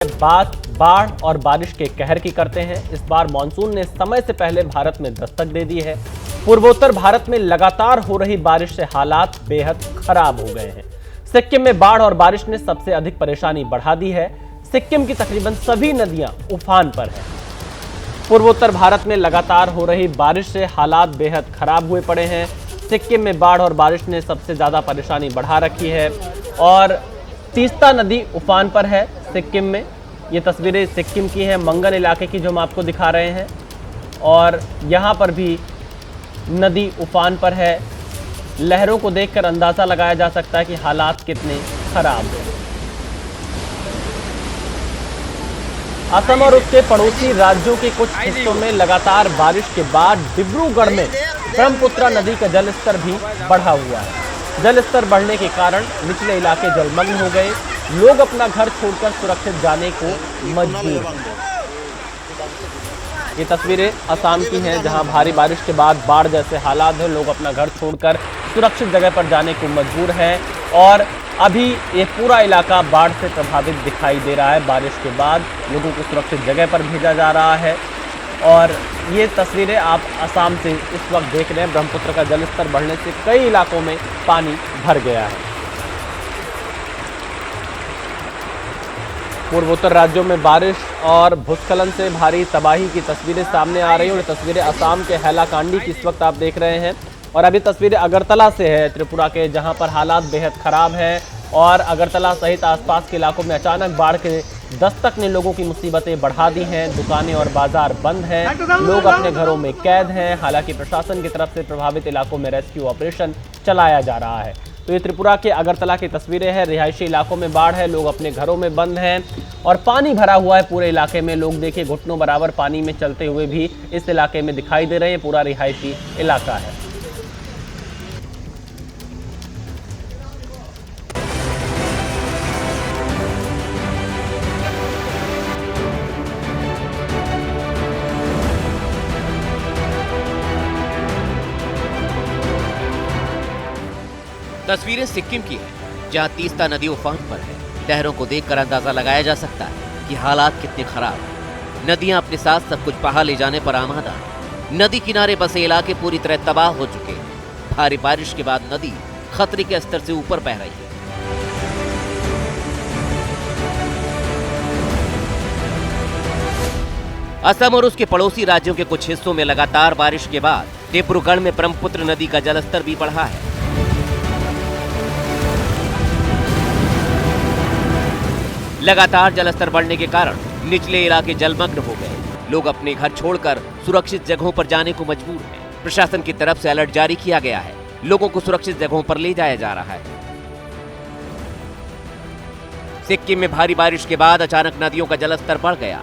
बात बाढ़ और बारिश के कहर की करते हैं। इस बार मानसून ने समय से पहले भारत में दस्तक दे दी है। पूर्वोत्तर भारत में लगातार हो रही बारिश से हालात बेहद खराब हो गए हैं। सिक्किम में बाढ़ और बारिश ने सबसे अधिक परेशानी बढ़ा दी है। सिक्किम की तकरीबन सभी नदियां उफान पर हैं। पूर्वोत्तर भारत में लगातार हो रही बारिश से हालात बेहद खराब हुए पड़े हैं। सिक्किम में बाढ़ और बारिश ने सबसे ज्यादा परेशानी बढ़ा रखी है और तीस्ता नदी उफान पर है। सिक्किम में ये तस्वीरें सिक्किम की हैं, मंगन इलाके की, जो हम आपको दिखा रहे हैं, और यहाँ पर भी नदी उफान पर है। लहरों को देखकर अंदाजा लगाया जा सकता है कि हालात कितने खराब हैं। असम और उसके पड़ोसी राज्यों के कुछ हिस्सों में लगातार बारिश के बाद डिब्रूगढ़ में ब्रह्मपुत्र नदी का जलस्तर भी बढ़ा हुआ है। जलस्तर बढ़ने के कारण निचले इलाके जलमग्न हो गए। लोग अपना घर छोड़कर सुरक्षित जाने को मजबूर हैं। ये तस्वीरें असम की हैं, जहां भारी बारिश के बाद बाढ़ जैसे हालात हैं। लोग अपना घर छोड़कर सुरक्षित जगह पर जाने को मजबूर हैं और अभी ये पूरा इलाका बाढ़ से प्रभावित दिखाई दे रहा है। बारिश के बाद लोगों को सुरक्षित जगह पर भेजा जा रहा है और ये तस्वीरें आप असम से इस वक्त देख रहे हैं। ब्रह्मपुत्र का जलस्तर बढ़ने से कई इलाकों में पानी भर गया है। पूर्वोत्तर राज्यों में बारिश और भूस्खलन से भारी तबाही की तस्वीरें सामने आ रही हैं और ये तस्वीरें असम के हैलाकांडी की इस वक्त आप देख रहे हैं। और अभी तस्वीरें अगरतला से है, त्रिपुरा के, जहां पर हालात बेहद खराब हैं और अगरतला सहित आसपास के इलाकों में अचानक बाढ़ के दस्तक ने लोगों की मुसीबतें बढ़ा दी हैं। दुकानें और बाजार बंद हैं, लोग अपने घरों में कैद हैं। हालांकि प्रशासन की तरफ से प्रभावित इलाकों में रेस्क्यू ऑपरेशन चलाया जा रहा है। तो ये त्रिपुरा के अगरतला की तस्वीरें हैं। रिहायशी इलाकों में बाढ़ है, लोग अपने घरों में बंद हैं और पानी भरा हुआ है पूरे इलाके में। लोग देखिए घुटनों बराबर पानी में चलते हुए भी इस इलाके में दिखाई दे रहे हैं। पूरा रिहायशी इलाका है। तस्वीरें सिक्किम की है, जहां तीस्ता नदी उफान पर है। लहरों को देखकर अंदाजा लगाया जा सकता है कि हालात कितने खराब हैं। नदियां अपने साथ सब कुछ बहा ले जाने पर आमादा है। नदी किनारे बसे इलाके पूरी तरह तबाह हो चुके हैं। भारी बारिश के बाद नदी खतरे के स्तर से ऊपर बह रही है। असम और उसके पड़ोसी राज्यों के कुछ हिस्सों में लगातार बारिश के बाद डिब्रूगढ़ में ब्रह्मपुत्र नदी का जलस्तर भी बढ़ा है। लगातार जलस्तर बढ़ने के कारण निचले इलाके जलमग्न हो गए। लोग अपने घर छोड़कर सुरक्षित जगहों पर जाने को मजबूर हैं। प्रशासन की तरफ से अलर्ट जारी किया गया है। लोगों को सुरक्षित जगहों पर ले जाया जा रहा है। सिक्किम में भारी बारिश के बाद अचानक नदियों का जलस्तर बढ़ गया।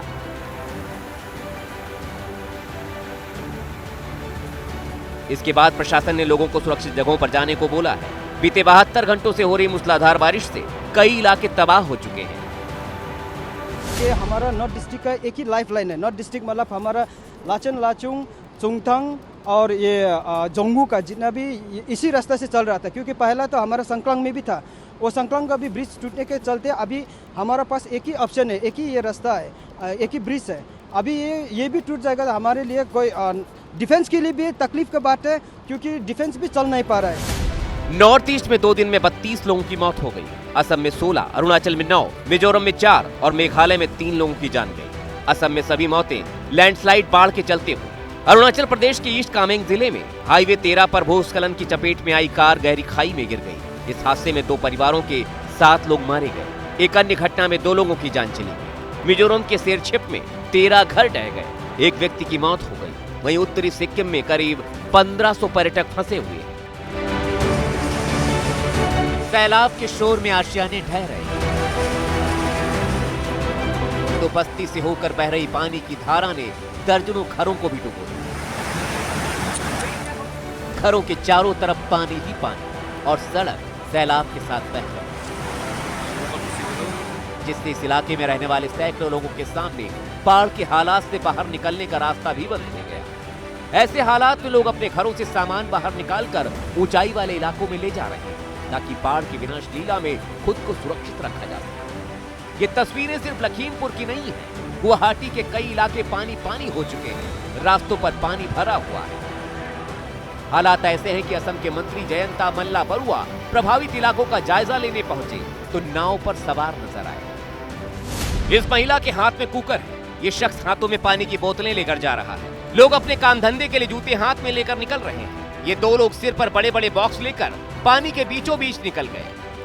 इसके बाद प्रशासन ने लोगों को सुरक्षित जगहों पर जाने को बोला है। बीते 72 घंटों से हो रही मूसलाधार बारिश से कई इलाके तबाह हो चुके हैं। ये हमारा नॉर्थ डिस्ट्रिक्ट का एक ही लाइफ लाइन है। नॉर्थ डिस्ट्रिक्ट मतलब हमारा लाचन, लाचुंग, चुंगथंग और ये जोंगू का जितना भी इसी रास्ते से चल रहा था, क्योंकि पहला तो हमारा संकलंग में भी था। वो संकलंग का भी ब्रिज टूटने के चलते अभी हमारा पास एक ही ऑप्शन है, एक ही ये रास्ता है, एक ही ब्रिज है। अभी ये भी टूट जाएगा तो हमारे लिए कोई डिफेंस के लिए भी तकलीफ की बात है, क्योंकि डिफेंस भी चल नहीं पा रहा है। नॉर्थ ईस्ट में 2 दिन में 32 लोगों की मौत हो गई। असम में 16, अरुणाचल में 9, मिजोरम में 4 और मेघालय में 3 लोगों की जान गई। असम में सभी मौतें लैंडस्लाइड बाढ़ के चलते हुई। अरुणाचल प्रदेश के ईस्ट कामेंग जिले में हाईवे 13 पर भूस्खलन की चपेट में आई कार गहरी खाई में गिर गई। इस हादसे में 2 परिवारों के 7 लोग मारे गए। एक अन्य घटना में 2 लोगों की जान चली गई। मिजोरम के सेरछिप में 13 घर ढह गए। एक व्यक्ति की मौत हो गई। वहीं उत्तरी सिक्किम में करीब 1500 पर्यटक फंसे हुए। सैलाब के शोर में आशियाने ढह रहे। तो बस्ती से होकर बह रही पानी की धारा ने दर्जनों घरों को भी डुबो दिया। घरों के चारों तरफ पानी ही पानी और सड़क सैलाब के साथ बह गई, जिससे इस इलाके में रहने वाले सैकड़ों लोगों के सामने बाढ़ के हालात से बाहर निकलने का रास्ता भी बंद हो गया। ऐसे हालात में लोग अपने घरों से सामान बाहर निकालकर ऊंचाई वाले इलाकों में ले जा रहे हैं, ताकि बाढ़ की विनाश लीला में खुद को सुरक्षित रखा जा सके। ये तस्वीरें सिर्फ लखीमपुर की नहीं है, गुवाहाटी के कई इलाके पानी पानी हो चुके हैं, रास्तों पर पानी भरा हुआ है। हालात ऐसे हैं कि असम के मंत्री जयंता मल्ला बरुआ प्रभावित इलाकों का जायजा लेने पहुंचे तो नाव पर सवार नजर आए। इस महिला के हाथ में कुकर है, ये शख्स हाथों में पानी की बोतलें लेकर जा रहा है। लोग अपने काम धंधे के लिए जूते हाथ में लेकर निकल रहे हैं। ये दो लोग सिर पर बड़े बड़े बॉक्स लेकर पानी के बीचों बीच निकल गए।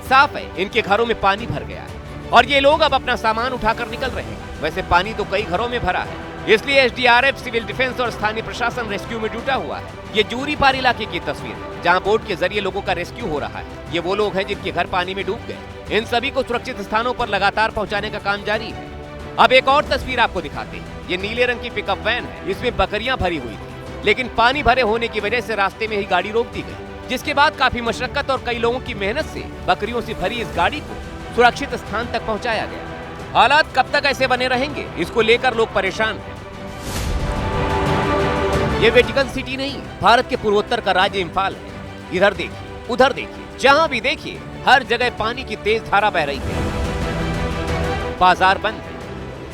साफ है इनके घरों में पानी भर गया है और ये लोग अब अपना सामान उठाकर निकल रहे हैं। वैसे पानी तो कई घरों में भरा है, इसलिए एसडीआरएफ, सिविल डिफेंस और स्थानीय प्रशासन रेस्क्यू में जुटा हुआ है। ये जूरीपार इलाके की तस्वीर है जहां बोट के जरिए लोगों का रेस्क्यू हो रहा है। ये वो लोग हैं जिनके घर पानी में डूब गए। इन सभी को सुरक्षित स्थानों पर लगातार पहुंचाने का काम जारी है। अब एक और तस्वीर आपको दिखाते हैं। ये नीले रंग की पिकअप वैन है, इसमें बकरियां भरी हुई थी, लेकिन पानी भरे होने की वजह से रास्ते में ही गाड़ी रोक दी गई, जिसके बाद काफी मशक्कत और कई लोगों की मेहनत से बकरियों से भरी इस गाड़ी को सुरक्षित स्थान तक पहुंचाया गया। हालात कब तक ऐसे बने रहेंगे, इसको लेकर लोग परेशान हैं। ये वेटिकन सिटी नहीं, भारत के पूर्वोत्तर का राज्य इम्फाल है। इधर देखिए, उधर देखिए, जहां भी देखिए हर जगह पानी की तेज धारा बह रही है। बाजार बंद है,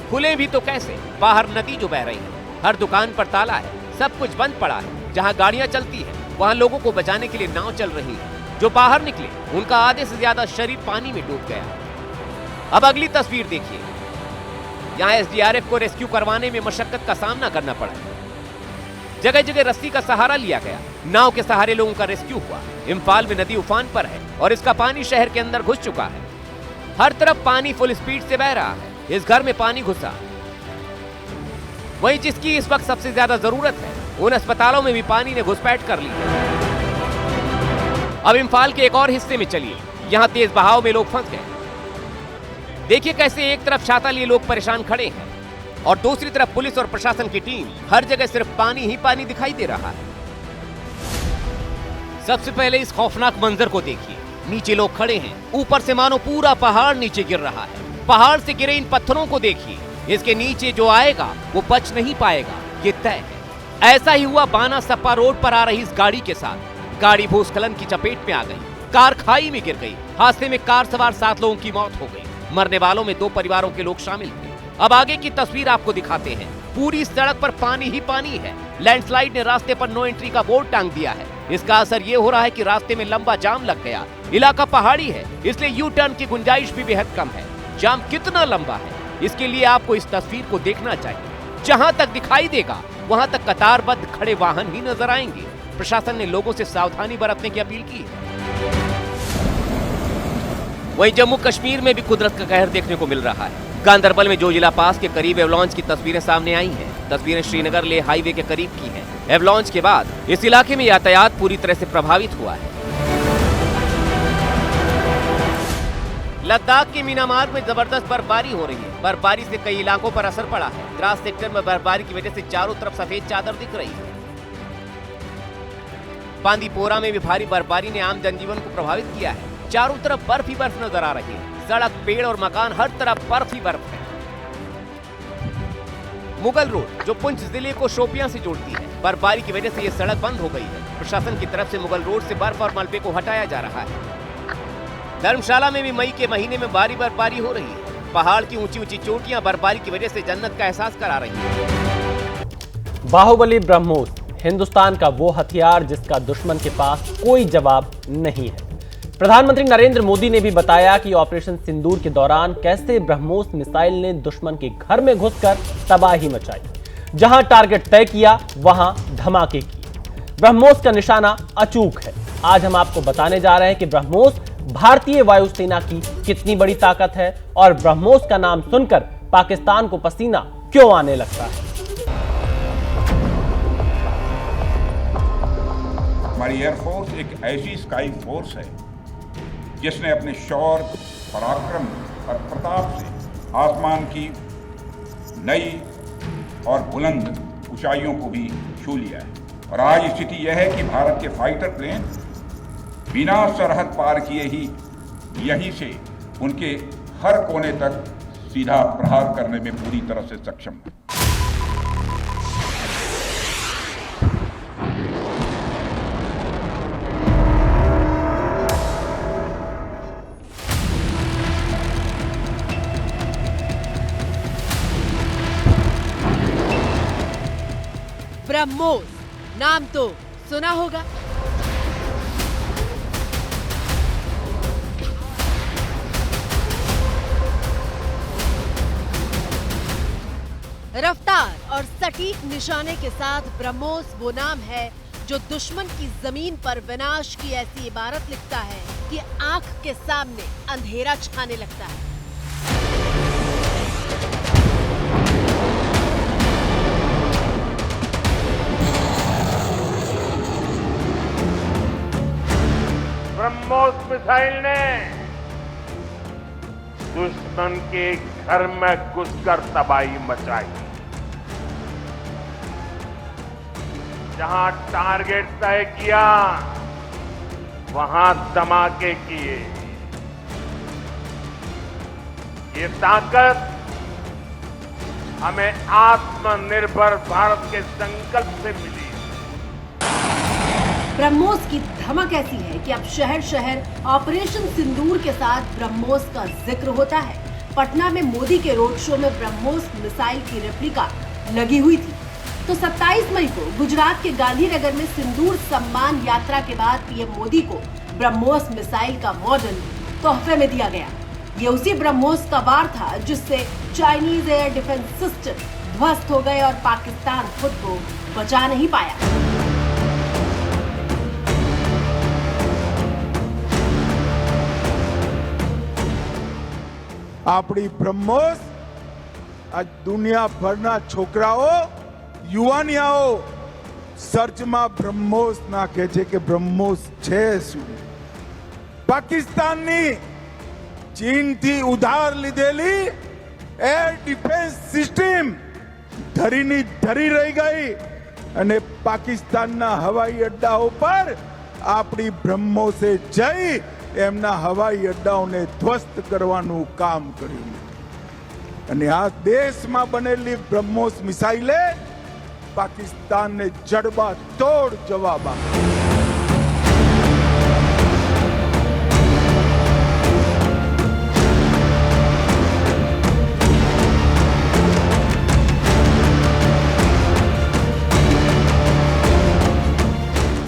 खुले भी तो कैसे, बाहर नदी जो बह रही है, हर दुकान पर ताला है, सब कुछ बंद पड़ा है। जहां गाड़ियां चलती है वहां लोगों को बचाने के लिए नाव चल रही है। जो बाहर निकले उनका आधे से ज्यादा शरीर पानी में डूब गया। अब अगली तस्वीर देखिए, यहाँ एसडीआरएफ को रेस्क्यू करवाने में मशक्कत का सामना करना पड़ा। जगह जगह रस्सी का सहारा लिया गया, नाव के सहारे लोगों का रेस्क्यू हुआ। इम्फाल में नदी उफान पर है और इसका पानी शहर के अंदर घुस चुका है। हर तरफ पानी फुल स्पीड से बह रहा है। इस घर में पानी घुसा, वहीं जिसकी इस वक्त सबसे ज्यादा जरूरत है उन अस्पतालों में भी पानी ने घुसपैठ कर ली। अब इम्फाल के एक और हिस्से में चलिए, यहाँ तेज बहाव में लोग फंस गए। देखिए कैसे एक तरफ छाता लिए लोग परेशान खड़े हैं और दूसरी तरफ पुलिस और प्रशासन की टीम, हर जगह सिर्फ पानी ही पानी दिखाई दे रहा है। सबसे पहले इस खौफनाक मंजर को देखिए, नीचे लोग खड़े हैं, ऊपर से मानो पूरा पहाड़ नीचे गिर रहा है। पहाड़ से गिरे इन पत्थरों को देखिए, इसके नीचे जो आएगा वो बच नहीं पाएगा, ये तय है। ऐसा ही हुआ बाना सप्पा रोड पर आ रही इस गाड़ी के साथ। गाड़ी भूस्खलन की चपेट में आ गई, कार खाई में गिर गई। हादसे में कार सवार 7 लोगों की मौत हो गई। मरने वालों में 2 परिवारों के लोग शामिल थे। अब आगे की तस्वीर आपको दिखाते हैं। पूरी सड़क पर पानी ही पानी है। लैंडस्लाइड ने रास्ते पर नो एंट्री का बोर्ड टांग दिया है। इसका असर ये हो रहा है कि रास्ते में लंबा जाम लग गया। इलाका पहाड़ी है, इसलिए यू टर्न की गुंजाइश भी बेहद कम है। जाम कितना लंबा है, इसके लिए आपको इस तस्वीर को देखना चाहिए। जहां तक दिखाई देगा वहां तक कतारबद्ध खड़े वाहन ही नजर आएंगे। प्रशासन ने लोगों से सावधानी बरतने की अपील की है। वहीं जम्मू कश्मीर में भी कुदरत का कहर देखने को मिल रहा है। गांदरबल में जोजिला पास के करीब एवलांच की तस्वीरें सामने आई हैं। तस्वीरें श्रीनगर ले हाईवे के करीब की हैं। एवलांच के बाद इस इलाके में यातायात पूरी तरह से प्रभावित हुआ है। लद्दाख के मीना मार्ग में जबरदस्त बर्फबारी हो रही है। बर्फबारी से कई इलाकों पर असर पड़ा है। द्रास सेक्टर में बर्फबारी की वजह से चारों तरफ सफेद चादर दिख रही है। बांदीपोरा में भी भारी बर्फबारी ने आम जनजीवन को प्रभावित किया है। चारों तरफ बर्फ ही बर्फ नजर आ रही है। सड़क, पेड़ और मकान, हर तरफ बर्फ ही बर्फ है। मुगल रोड जो पुंछ जिले को शोपियां से जोड़ती है, बर्फबारी की वजह से ये सड़क बंद हो गई है। प्रशासन की तरफ से मुगल रोड से बर्फ और मलबे को हटाया जा रहा है। धर्मशाला में भी मई के महीने में भारी बर्फबारी हो रही है। पहाड़ की ऊंची ऊंची चोटियां बर्फबारी की वजह से जन्नत का एहसास करा रही है। बाहुबली ब्रह्मोस, हिंदुस्तान का वो हथियार जिसका दुश्मन के पास कोई जवाब नहीं है। प्रधानमंत्री नरेंद्र मोदी ने भी बताया कि ऑपरेशन सिंदूर के दौरान कैसे ब्रह्मोस मिसाइल ने दुश्मन के घर में घुसकर तबाही मचाई। जहां टारगेट तय किया वहां धमाके किए। ब्रह्मोस का निशाना अचूक है। आज हम आपको बताने जा रहे हैं कि ब्रह्मोस भारतीय वायुसेना की कितनी बड़ी ताकत है और ब्रह्मोस का नाम सुनकर पाकिस्तान को पसीना क्यों आने लगता है। हमारी एयरफोर्स एक ऐसी स्काई फोर्स है जिसने अपने शौर्य, पराक्रम और प्रताप से आसमान की नई और बुलंद ऊंचाइयों को भी छू लिया है। और आज स्थिति यह है कि भारत के फाइटर प्लेन बिना सरहद पार किए ही यहीं से उनके हर कोने तक सीधा प्रहार करने में पूरी तरह से सक्षम है। ब्रह्मोस, नाम तो सुना होगा। रफ्तार और सटीक निशाने के साथ ब्रह्मोस वो नाम है जो दुश्मन की जमीन पर विनाश की ऐसी इबारत लिखता है कि आंख के सामने अंधेरा छाने लगता है। ब्रह्मोस मिसाइल ने दुश्मन के घर में घुसकर तबाही मचाई। जहां टारगेट तय किया वहां धमाके किए। ये ताकत हमें आत्मनिर्भर भारत के संकल्प से मिली। ब्रह्मोस की धमक ऐसी है कि अब शहर शहर ऑपरेशन सिंदूर के साथ ब्रह्मोस का जिक्र होता है। पटना में मोदी के रोड शो में ब्रह्मोस मिसाइल की रेप्लिका लगी हुई थी। तो 27 मई को गुजरात के गांधीनगर में सिंदूर सम्मान यात्रा के बाद पीएम मोदी को ब्रह्मोस मिसाइल का मॉडल तोहफे में दिया गया। ये उसी ब्रह्मोस का वार था जिससे चाइनीज एयर डिफेंस सिस्टम ध्वस्त हो गए और पाकिस्तान खुद को बचा नहीं पाया। આપણી બ્રહ્મોસ આ દુનિયાભરના છોકરાઓ યુવાનિયાઓ સર્ચમાં બ્રહ્મોસ નાખે છે કે બ્રહ્મોસ છે શું। પાકિસ્તાનની ચીનથી ઉધાર લીધેલી એર ડિફેન્સ સિસ્ટમ ધરીની ધરી રહી ગઈ અને પાકિસ્તાનના હવાઈ અડ્ડાઓ પર આપણી બ્રહ્મોસે જઈ એમના હવાઈ અડ્ડાઓને ધ્વસ્ત કરવાનું કામ કર્યું અને આ દેશમાં બનેલી બ્રહ્મોસ મિસાઇલે પાકિસ્તાનને જડબા તોડ જવાબ આપ્યો।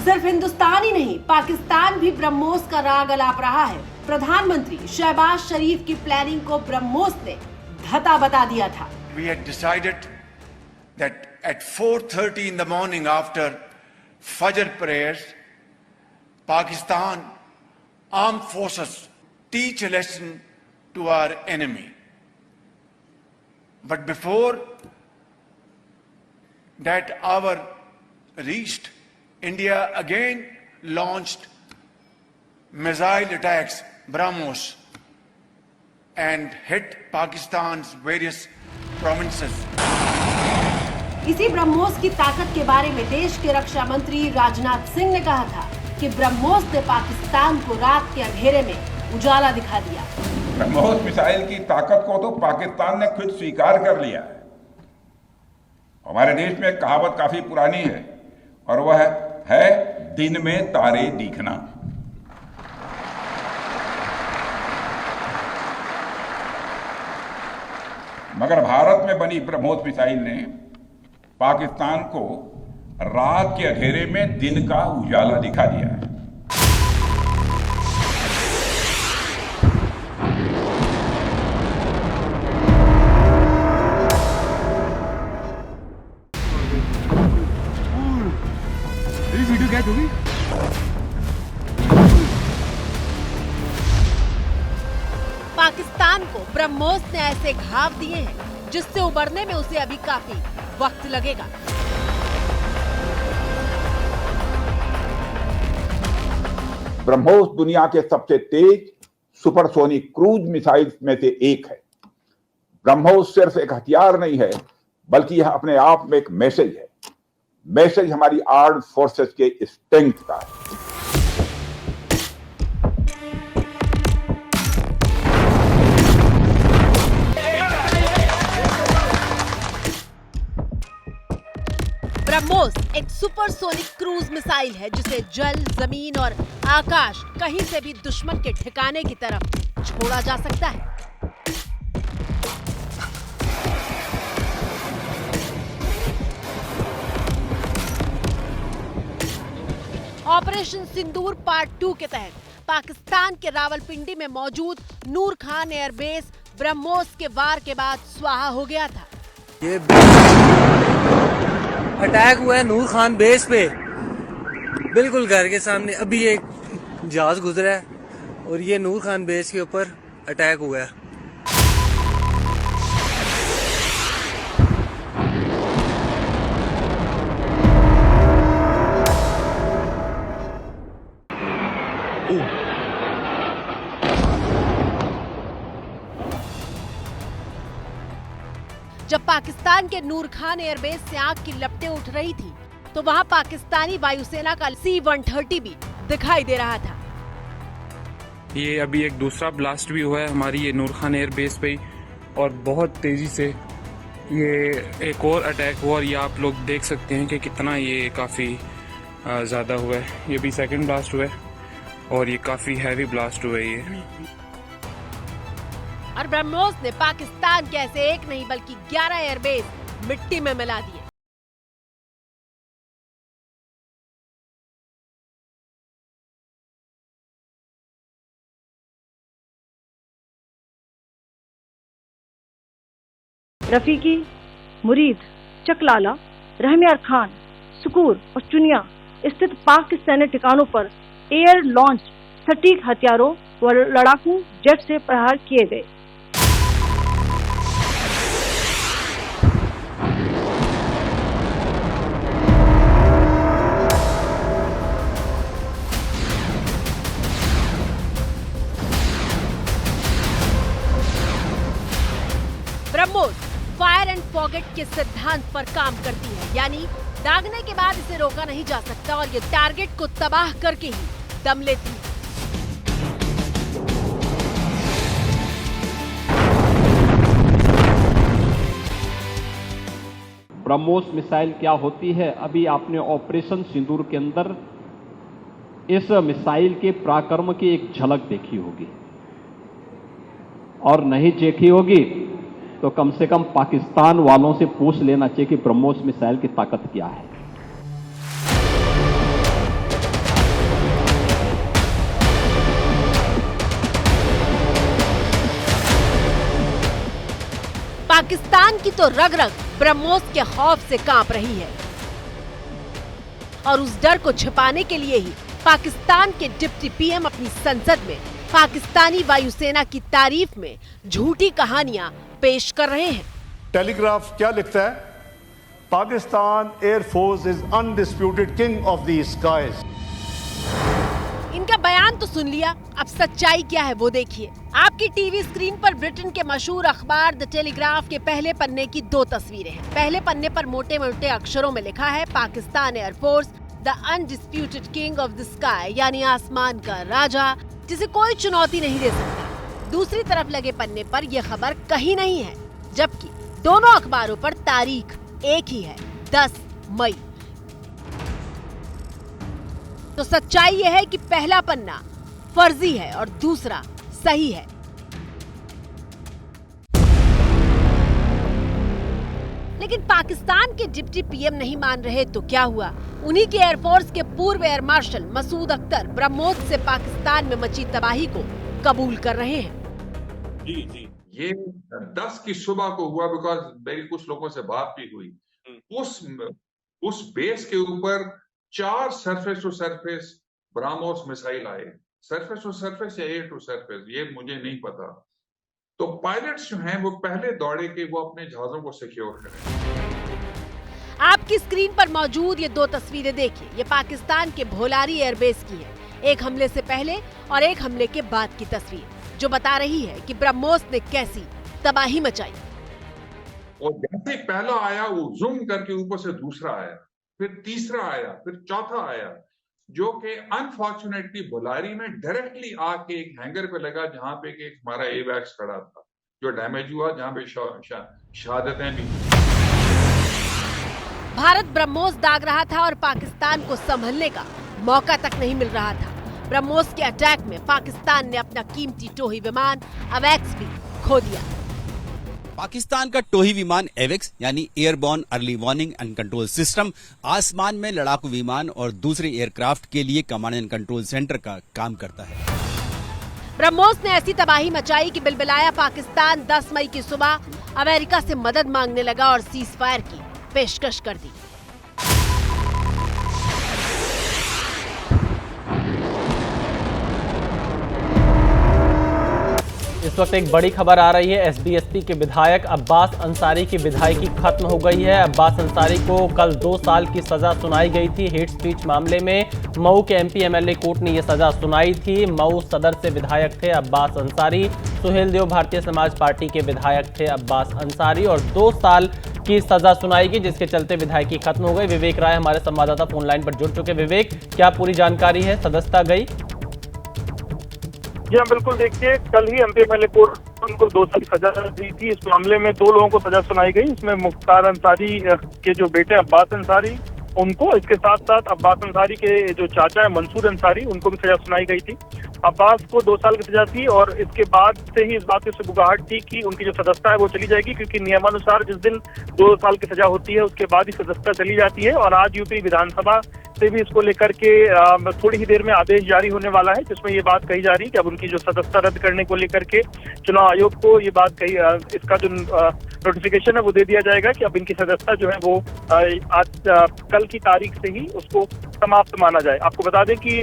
सिर्फ हिंदुस्तान ही नहीं, पाकिस्तान भी ब्रह्मोस का राग अलाप रहा है। प्रधानमंत्री शहबाज शरीफ की प्लानिंग को ब्रह्मोस ने धता बता दिया था। We had decided that at 4:30 in the morning after Fajr prayers, Pakistan armed forces teach a lesson to our enemy. But before that hour reached, India again launched missile attacks, BrahMos, and hit Pakistan's various provinces. इसी ब्रह्मोस की ताकत के बारे में देश के रक्षा मंत्री राजनाथ सिंह ने कहा था कि ब्रह्मोस ने पाकिस्तान को रात के अंधेरे में उजाला दिखा दिया। ब्रह्मोस मिसाइल की ताकत को तो पाकिस्तान ने खुद स्वीकार कर लिया है। हमारे देश में एक कहावत काफी पुरानी है और वह है दिन में तारे दिखना। मगर भारत में बनी ब्रह्मोस मिसाइल ने पाकिस्तान को रात के अंधेरे में दिन का उजाला दिखा दिया है। पाकिस्तान को ब्रह्मोस ने ऐसे घाव दिए हैं जिससे उबरने में उसे अभी काफी वक्त लगेगा। ब्रह्मोस दुनिया के सबसे तेज सुपरसोनिक क्रूज मिसाइल्स में से एक है। ब्रह्मोस सिर्फ एक हथियार नहीं है, बल्कि यह अपने आप में एक मैसेज है। मैसेज हमारी आर्म्ड फोर्सेस के स्ट्रेंथ का है। ब्रह्मोस एक सुपरसोनिक क्रूज मिसाइल है जिसे जल, जमीन और आकाश कहीं से भी दुश्मन के ठिकाने की तरफ छोड़ा जा सकता है। ऑपरेशन सिंदूर पार्ट 2 के तहत पाकिस्तान के रावलपिंडी में मौजूद नूर खान एयरबेस ब्रह्मोस के वार के बाद स्वाहा हो गया था। ये अटैक हुआ है नूर खान बेस पे, बिल्कुल घर के सामने। अभी एक जहाज गुजरा है और ये नूर खान बेस के ऊपर अटैक हुआ है। जब पाकिस्तान के नूर खान एयरबेस से आग की लपटें उठ रही थी तो वहां पाकिस्तानी वायुसेना का C-130 भी दिखाई दे रहा था। ये अभी एक दूसरा ब्लास्ट भी हुआ है हमारी ये नूर खान एयरबेस पे और बहुत तेजी से ये एक और अटैक हुआ और ये आप लोग देख सकते हैं कि कितना ये काफ़ी ज़्यादा हुआ है। ये भी सेकंड ब्लास्ट हुआ है और ये काफ़ी हैवी ब्लास्ट हुआ है ये। और ब्रह्मोस ने पाकिस्तान के ऐसे एक नहीं बल्कि 11 एयरबेस मिट्टी में मिला दिए। रफीकी, मुरीद, चकलाला, रहमियार खान, सुकूर और चुनिया स्थित पाक के सैन्य ठिकानों पर एयर लॉन्च सटीक हथियारों व लड़ाकू जेट से प्रहार किए गए। ब्रह्मोस फायर एंड फॉरगेट के सिद्धांत पर काम करती है, यानी दागने के बाद इसे रोका नहीं जा सकता और ये टारगेट को तबाह करके ही दम लेती है। ब्रह्मोस मिसाइल क्या होती है, अभी आपने ऑपरेशन सिंदूर के अंदर इस मिसाइल के पराक्रम की एक झलक देखी होगी, और नहीं देखी होगी तो कम से कम पाकिस्तान वालों से पूछ लेना चाहिए कि ब्रह्मोस मिसाइल की ताकत क्या है। पाकिस्तान की तो रग रग ब्रह्मोस के खौफ से कांप रही है और उस डर को छिपाने के लिए ही पाकिस्तान के डिप्टी पीएम अपनी संसद में पाकिस्तानी वायुसेना की तारीफ में झूठी कहानियां पेश कर रहे हैं। टेलीग्राफ क्या लिखता है? Pakistan air force is undisputed king of the skies. इनका बयान तो सुन लिया, अब सच्चाई क्या है वो देखिए। आपकी टीवी स्क्रीन पर ब्रिटेन के मशहूर अखबार द टेलीग्राफ के पहले पन्ने की 2 तस्वीरें हैं। पहले पन्ने पर मोटे मोटे अक्षरों में लिखा है Pakistan air force the undisputed king of the sky, यानी आसमान का राजा जिसे कोई चुनौती नहीं दे सकता। दूसरी तरफ लगे पन्ने पर यह खबर कहीं नहीं है, जबकि दोनों अखबारों पर तारीख एक ही है, 10 मई। तो सच्चाई यह है कि पहला पन्ना फर्जी है और दूसरा सही है। लेकिन पाकिस्तान के डिप्टी पीएम नहीं मान रहे तो क्या हुआ? उन्हीं के एयरफोर्स के पूर्व एयर मार्शल मसूद अख्तर ब्रह्मोस से पाकिस्तान में मची तबाही को कबूल कर रहे हैं। जी ये 10 की सुबह को हुआ, बिकॉज मेरी कुछ लोगों से बात भी हुई। उस बेस के ऊपर 4 surface to surface BrahMos missile आए, सरफेस टू सरफेस या एयर टू सरफेस, ये मुझे नहीं पता। तो पायलट्स जो हैं वो पहले दौड़े कि वो अपने जहाजों को सिक्योर करें। आपकी स्क्रीन पर मौजूद ये 2 तस्वीरें देखिए। ये पाकिस्तान के भोलारी एयरबेस की है, एक हमले से पहले और एक हमले के बाद की तस्वीर, जो बता रही है कि ब्रह्मोस ने कैसी तबाही मचाई। और जैसे पहला आया वो जूम करके ऊपर से दूसरा आया, फिर तीसरा आया, फिर चौथा आया, जो कि अनफॉर्चुनेटली भोलारी में डायरेक्टली आके एक हैंगर पे लगा जहां पे एक हमारा एवैक्स खड़ा था, जो डैमेज हुआ, जहां पे शहादतें भी। भारत ब्रह्मोस दाग रहा था और पाकिस्तान को संभलने का मौका तक नहीं मिल रहा था। ब्रह्मोस के अटैक में पाकिस्तान ने अपना कीमती टोही विमान अवैक्स भी खो दिया। पाकिस्तान का टोही विमान एवेक्स यानी airborne early warning and control system आसमान में लड़ाकू विमान और दूसरे एयरक्राफ्ट के लिए कमांड एंड कंट्रोल सेंटर का काम करता है। ब्रह्मोस ने ऐसी तबाही मचाई कि बिलबिलाया पाकिस्तान 10 मई की सुबह अमेरिका से मदद मांगने लगा और सीज फायर की पेशकश कर दी। इस वक्त एक बड़ी खबर आ रही है। एसबीएसपी के विधायक अब्बास अंसारी की विधायकी खत्म हो गई है। अब्बास अंसारी को कल 2 साल की सजा सुनाई गई थी। हेट स्पीच मामले में मऊ के एमपी एमएलए कोर्ट ने यह सजा सुनाई थी। मऊ सदर से विधायक थे अब्बास अंसारी। सुहेल देव भारतीय समाज पार्टी के विधायक थे अब्बास अंसारी और 2 साल की सजा सुनाई गई, जिसके चलते विधायकी खत्म हो गई। विवेक राय हमारे संवाददाता फोन लाइन पर जुड़ चुके। विवेक, क्या पूरी जानकारी है? सदस्यता गई? जी हाँ, बिल्कुल। देखिए, कल ही एमपी एमएलए कोर्ट उनको 2 साल की सजा दी थी। इस मामले में 2 लोगों को सजा सुनाई गई। इसमें मुख्तार अंसारी के जो बेटे अब्बास अंसारी उनको, इसके साथ साथ अब्बास अंसारी के जो चाचा है मंसूर अंसारी, उनको भी सजा सुनाई गई थी। अब्बास को 2 साल की सजा थी और इसके बाद से ही इस बात की सुगबुगाहट थी कि उनकी जो सदस्यता है वो चली जाएगी, क्योंकि नियमानुसार जिस दिन 2 साल की सजा होती है उसके बाद ही सदस्यता चली जाती है। और आज यूपी विधानसभा से भी इसको लेकर के थोड़ी ही देर में आदेश जारी होने वाला है, जिसमें ये बात कही जा रही है कि अब उनकी जो सदस्यता रद्द करने को लेकर के चुनाव आयोग को ये बात कही, इसका जो नोटिफिकेशन है वो दे दिया जाएगा कि अब इनकी सदस्यता जो है वो आज कल की तारीख से ही उसको समाप्त माना जाए। आपको बता दें कि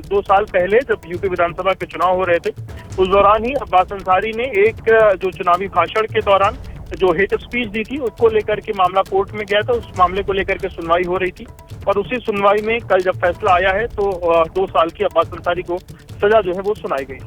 2 साल पहले जब यूपी विधानसभा के चुनाव हो रहे थे, उस दौरान ही अब्बास अंसारी ने एक जो चुनावी भाषण के दौरान जो हेट स्पीच दी थी उसको लेकर के मामला कोर्ट में गया था। उस मामले को लेकर के सुनवाई हो रही थी और उसी सुनवाई में कल जब फैसला आया है तो 2 साल की अब्बास अंसारी को सजा जो है वो सुनाई गई।